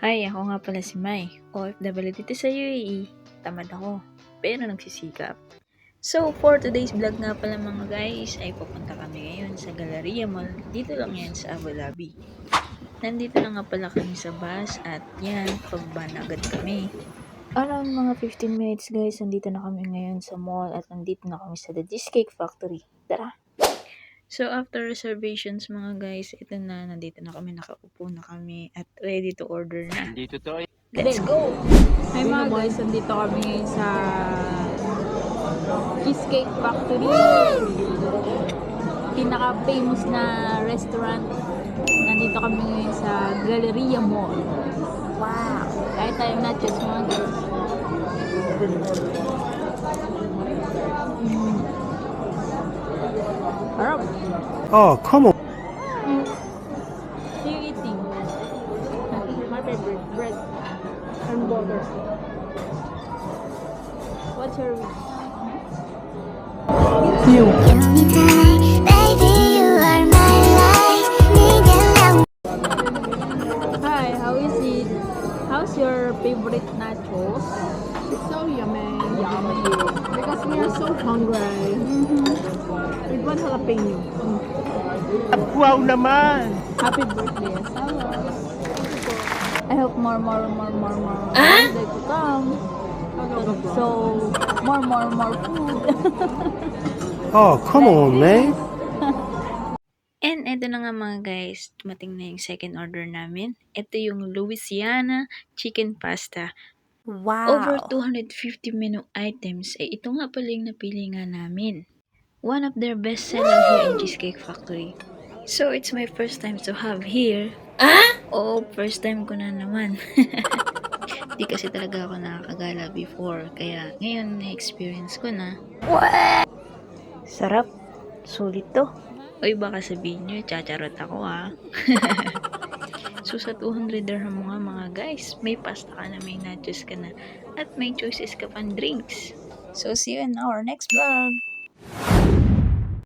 Hi, ako nga pala si Mai, OFW dito sa UAE. Tamad ako, pero nagsisikap. So, for today's vlog nga pala mga guys, ay pupunta kami ngayon sa Galleria Mall. Dito lang yan sa Abu Dhabi. Nandito na nga pala kami sa bus at yan, pababa na agad kami. Around mga 15 minutes guys, nandito na kami ngayon sa mall at nandito na kami sa The Cheesecake Factory. Tara! So, after reservations mga guys, ito na, nandito na kami, nakaupo na kami at ready to order na. Let's go! Hi mga guys, nandito kami ngayon sa Cheesecake Factory. Pinaka-famous na restaurant. Nandito kami ngayon sa Galleria Mall. Wow! Kahit tayong nachos mga guys. Harap! Oh, come on. What are you eating? My favorite, bread and butter. What's your wish? You. Hi, how is it? How's your favorite nachos? It's so yummy. Because we are so hungry. With one jalapeno. Wow naman. Happy birthday, Asawa. I hope more days to come. So, more food. Oh, come on, man. And eto na nga mga guys, dumating na yung second order namin. Ito yung Louisiana Chicken Pasta. Wow! Over 250 menu items. Ito nga pala yung napili nga namin. One of their best seller here in Cheesecake Factory. So, it's my first time to have here. Oo, first time ko na naman. Di kasi talaga ako nakakagala before. Kaya ngayon na-experience ko na. Sarap. Sulit to. Uy, baka sabihin nyo, chacharot ako So, sa 200 dirham nga mga guys, may pasta ka na, may nachos ka na, at may choices ka pang drinks. So, see you in our next vlog.